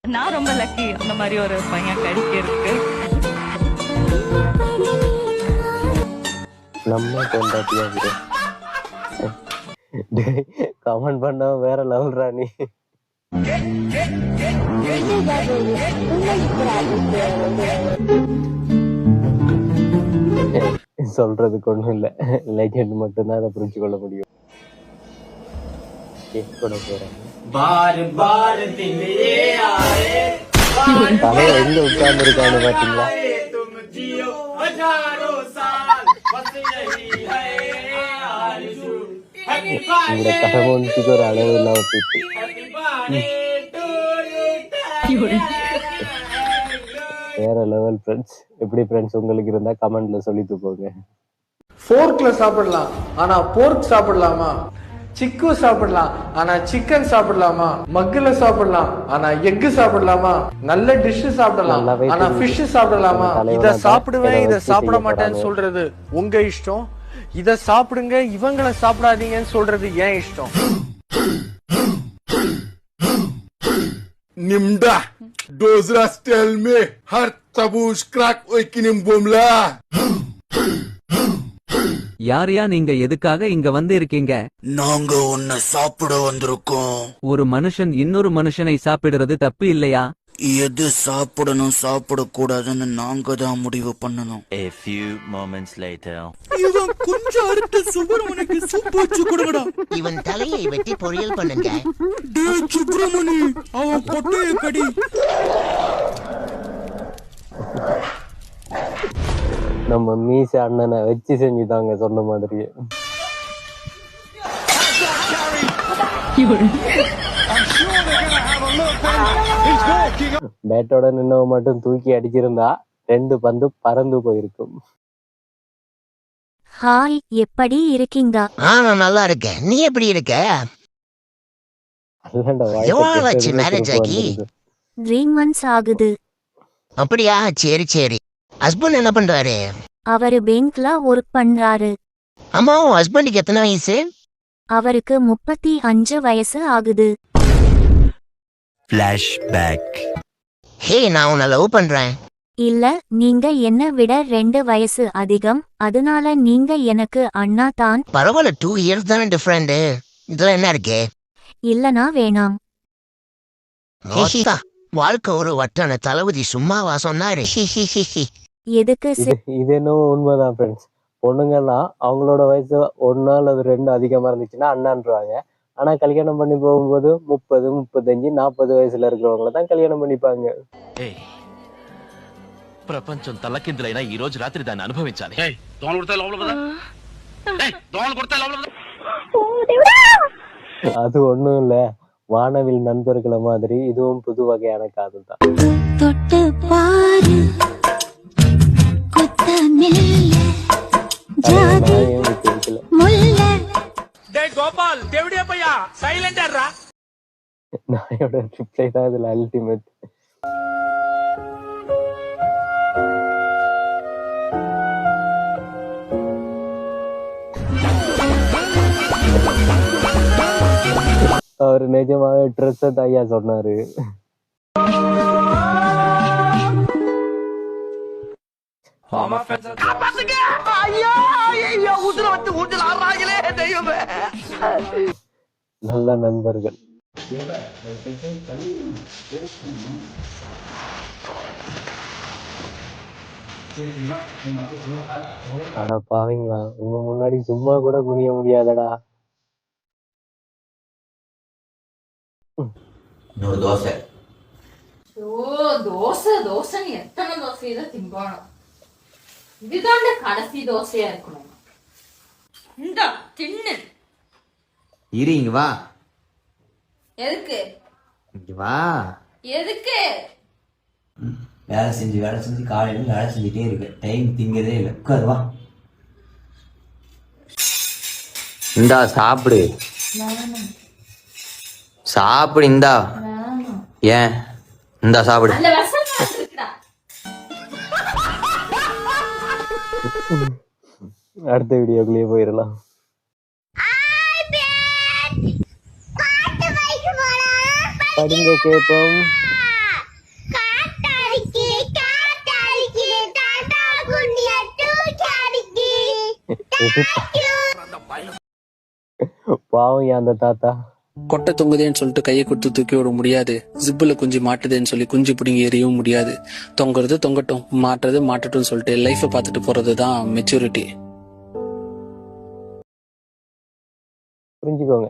நான் ரொம்ப லக்கி அந்த மாதிரி ஒரு பையன் கிடைக்கிறதுக்கு. நம்ம கொண்டாட்டியா கமெண்ட் பண்ண வேற லெவல் ராணி. சொல்றதுக்கு ஒண்ணும் இல்ல, லெஜெண்ட் மட்டும்தான் அதை புரிஞ்சு கொள்ள முடியும். கூட போறாங்க எங்க உட்கார்ந்து இருக்கான்னு பாத்தீங்களா? இந்த கடவுளுக்கு ஒரு அளவு இல்லாம போயிட்டு வேற லெவல் ஃப்ரெண்ட்ஸ். எப்படி ஃப்ரெண்ட்ஸ் உங்களுக்கு இருந்தா கமெண்ட்ல சொல்லிட்டு போங்க. ஃபோர்க்ல சாப்பிடலாம் ஆனா போர்க் சாப்பிடலாமா? சிக்கு சாப்பிடலாம் ஆனா சிக்கன் சாப்பிடலாமா? மக்குல சாப்பிடலாம் ஆனா எக்கு சாப்பிடலாமா? நல்ல டிஷ் சாப்பிடலாம் ஆனா ஃபிஷ் சாப்பிடலாமா? இத சாப்பிடுவேன் இத சாப்பிட மாட்டேன்னு சொல்றது உங்க இஷ்டம். இத சாப்பிடுங்க இவங்களை சாப்பிடாதீங்கன்னு சொல்றது ஏன் இஷ்டம். Nimda, dozra stel me, har tabush crack oikinim bomla. யாரையா நீங்க எதுக்காக இங்க வந்து இருக்கீங்க? நாங்க உன்னை சாப்பிட வந்திருக்கோம். ஒரு மனுஷன் இன்னொரு மனுஷனை சாப்பிடுறது தப்பு இல்லையா? எது சாப்பிடணும் சாப்பிட கூடாதுன்னு நாங்க தான் முடிவு பண்ணணும். A few moments later. இவன் கொஞ்சம் அறுத்து சுப்பிரமணிக்கு சூப் வச்சு கொடுங்கடா. இவன் தலையை வெட்டி பொரியல் பண்ணுங்க. டேய் சுப்பிரமணி, அவன் பொட்டைய கடி. நம்ம மீச அண்ணனை வச்சு செஞ்சுதாங்க சொன்ன மாதிரியே. பேட்டோட நின்னவ மட்டும் தூக்கி அடிச்சிருந்தா 2 பந்து பறந்து போயிருக்கும். ஹாய், எப்படி இருக்கீங்க? நான் நல்லா இருக்கேன். நீ எப்படி இருக்க? எவ்வளவு ஆச்சு மேரேஜ் ஆகி? 3 months ஆகுது. அப்படியா? சரி சரி. ஹஸ்பண்ட் என்ன பண்றாரு? அவரு பேங்க்ல ஒர்க் பண்றாரு. அம்மா, உன் ஹஸ்பண்டுக்கு எத்தனை வயசு? அவருக்கு 35 வயசு ஆகுது. Flashback. ஹே, நான் உன்னை லவ் பண்றேன். இல்ல, நீங்க என்ன விட 2 வயசு அதிகம், அதனால நீங்க எனக்கு அண்ணா தான். பரவாயில்ல, 2 years தானே டிஃபரெண்ட். இதுல என்ன இருக்கு? இல்லனா வேணாம். வாழ்க்கை ஒரு வட்டான தளபதி சும்மாவா சொன்னாரு? எதுக்கு? இது என்னவோ உண்மைதான் ஃப்ரெண்ட்ஸ். பொண்ணுங்கெல்லாம் அவங்களோட வயசு 1 அல்லது 2 அதிகமா இருந்துச்சுன்னா அண்ணான்றாங்க. ஆனா கல்யாணம் பண்ணி போகும்போது 30, 35, 40 வயசுல இருக்கிறவங்கள தான் கல்யாணம் பண்ணிப்பாங்க. ప్రపంచం తలకిందులైనా ఈ రోజు రాత్రి దాన్ని అనుభవించాలి. அது ஒண்ணும் இல்ல, வானவில் நண்பர்களை மாதிரி இதுவும் புது வகையான காதல் தான். தொட்டு பாரு நாயோட ரிப்ளை தான் இதுல அல்டிமேட். அவரு நிஜமாவே ட்ரெஸ் ஐயா சொன்னாரு. நல்ல நண்பர்கள். அட பாவீங்களா, உங்க முன்னாடி சும்மா கூட குனிய முடியாதடா. தோசை தோசை தோசை எத்தனை தோசைதான் திம்பானோம். இதுதான் கடைசி தோசையா இருக்கணும். இந்த தின்னு இரு, இங்க வா. எதுக்கு? இங்க வா. எதுக்கு? வேலை செஞ்சு காலையில வேலை செஞ்சுட்டே இருக்கு. டைம் திங்கதே இல்லை. உட்காரு, வா. இந்தா சாப்பிடு சாப்பிடு. இந்தா ஏன் இந்தா சாப்பிடு. அடுத்த வீடியோக்குள்ளேயே போயிடலாம். படிங்க கேட்போம். பாவம் ஏன் அந்த தாத்தா. கொட்டை தொங்குதேன்னு சொல்லிட்டு கையை கொடுத்து தூக்கி விட முடியாது. ஜிப்புல குஞ்சு மாட்டுதேன்னு சொல்லி குஞ்சு பிடிங்கி எறியவும் முடியாது. தொங்குறது தொங்கட்டும், மாட்டுறது மாட்டட்டும் சொல்லிட்டு லைஃபை பார்த்துட்டு போறதுதான் மெச்சூரிட்டி. புரிஞ்சுக்கோங்க.